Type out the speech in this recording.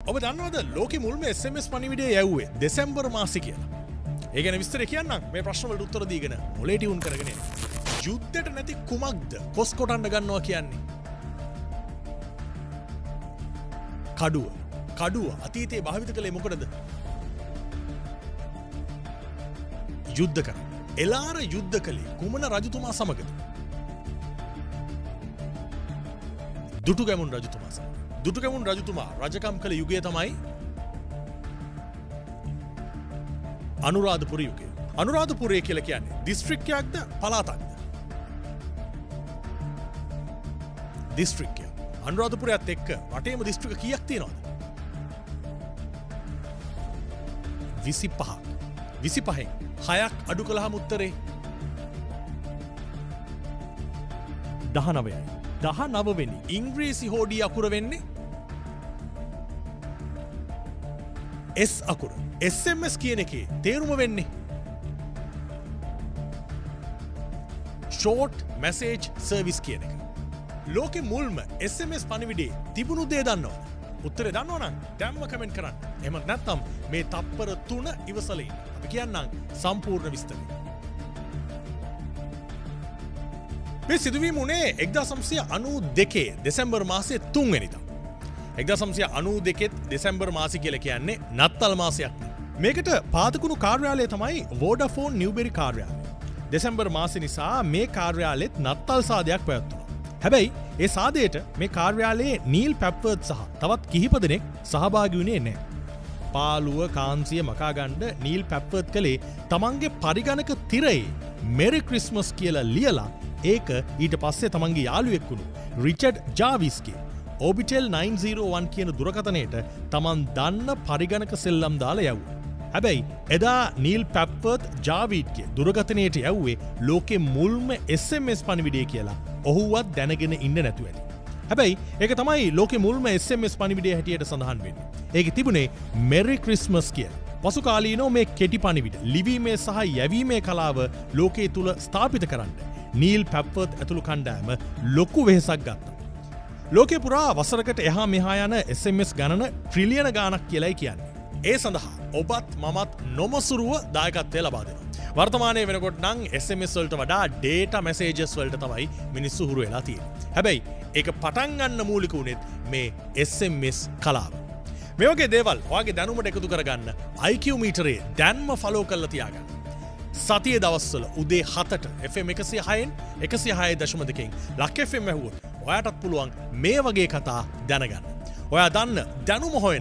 ඔබ දන්නවද ලෝකෙ මුල්ම SMS පණිවිඩය යවුවේ දෙසැම්බර් මාසෙ කියලා. ඒ ගැන විස්තර කියන්නම් මේ ප්‍රශ්නවලට උත්තර දීගෙන මොලේ ටියුන් කරගෙන යන්න. යුද්ධයට නැති කුමක්ද කොස් කොටන්න ගන්නවා කියන්නේ? කඩුව. කඩුව අතීතයේ භාවිත කළේ මොකටද? යුද්ධ කරන්න. එලාර යුද්ධ කළේ කුමන රජතුමා සමගද? දුටුගැමුණු රජතුමා සමග. දුටුගැමුණු රජතුමා රජකම් කළ යුගය තමයි අනුරාධපුර යුගය. අනුරාධපුරය කියලා කියන්නේ දිස්ත්‍රික්කයක්ද පළාතක්ද? දිස්ත්‍රික්කයක්. අනුරාධපුරයත් එක්ක රටේම දිස්ත්‍රික්ක කීයක් තියෙනවද? 25ක්. 25න් 6ක් අඩු කළාම උත්තරේ 19යි. 19 වෙනි ඉංග්‍රීසි හෝඩිය අකුර වෙන්නේ S අකුර. SMS කියන එකේ තේරුම වෙන්නේ short message service කියන එක. ලෝකෙ මුල්ම SMS පණිවිඩේ තිබුණු දේ දන්නවද? උත්තරේ දන්නවනම් දැම්ම කමෙන්ට් කරන්න. එහෙම නැත්නම් මේ තප්පර 3 ඉවසලා ඉන්න. අපි කියන්නම් සම්පූර්ණ විස්තරය. මේ සිදුවීම උනේ 1992 දෙසැම්බර් මාසයේ 3 වෙනිදා. 1992 දෙසැම්බර් මාසය කියලා කියන්නේ නත්තල් මාසයක්. මේකට පාදකුණු කාර්යාලය තමයි වෝඩාෆෝන් නිව්බෙරි කාර්යාලය. දෙසැම්බර් මාසෙ නිසා මේ කාර්යාලෙත් නත්තල් සාදයක් පැවැත්වුණා. හැබැයි ඒ සාදයට මේ කාර්යාලයේ නීල් පැප්වර්ඩ් සහ තවත් කිහිප දෙනෙක් සහභාගී වුණේ නැහැ. පාළුව කාන්සිය මකා ගන්න නීල් පැප්වර්ඩ් කලේ තමන්ගේ පරිගණක තිරයේ මෙරි ක්‍රිස්මස් කියලා ලියලා ඒක ඊට පස්සේ තමන්ගේ යාළුවෙක් වුණු රිචඩ් ජාවිස්ගේ ඕබිටෙල් 901 කියන දුරකථනයට තමන් දන්න පරිගණක සෙල්ලම් දාලා යවුවා. හැබැයි එදා නීල් පැප්වර්ඩ් ජාවිඩ්ගේ දුරකථනයට යවුවේ ලෝකෙ මුල්ම SMS පණිවිඩය කියලා ඔහුවත් දැනගෙන ඉන්න නැතුව ඇති. හැබැයි ඒක තමයි ලෝකෙ මුල්ම SMS පණිවිඩය හැටියට සඳහන් වෙන්නේ. ඒකේ තිබුණේ මෙරි ක්‍රිස්මස් කියලා. පසු කාලීනව මේ කෙටි පණිවිඩ ලිවීමේ සහ යැවීමේ කලාව ලෝකයේ තුල ස්ථාපිත කරන්න නීල් පැප්වර්ඩ් ඇතුළු කණ්ඩායම ලොකු වෙහෙසක් ගත්තා. ලෝකේ පුරා වසරකට එහා මෙහා යන SMS ගණන ට්‍රිලියන ගාණක් කියලායි කියන්නේ. ඒ සඳහා ඔබත් මමත් නොමසුරුව දායකත්වය ලබා දෙනවා. වර්තමානයේ වෙනකොට නම් SMS වලට වඩා data messages වලට තමයි මිනිස්සු හුරු වෙලා තියෙන්නේ. හැබැයි ඒක පටන් ගන්න මූලික උනේත් මේ SMS කලාව. මේ වගේ දේවල් ඔයාගේ දැනුමට එකතු කරගන්න IQ මීටරේ දැන්ම ෆලෝ කරලා තියාගන්න. සතියේ දවස්වල උදේ 7ට FM 106න් 106.2න් ලක් FM ඇහුවොත් ඔයාටත් පුළුවන් මේ වගේ කතා දැනගන්න. ඔයා දන්න දැනුම හොයන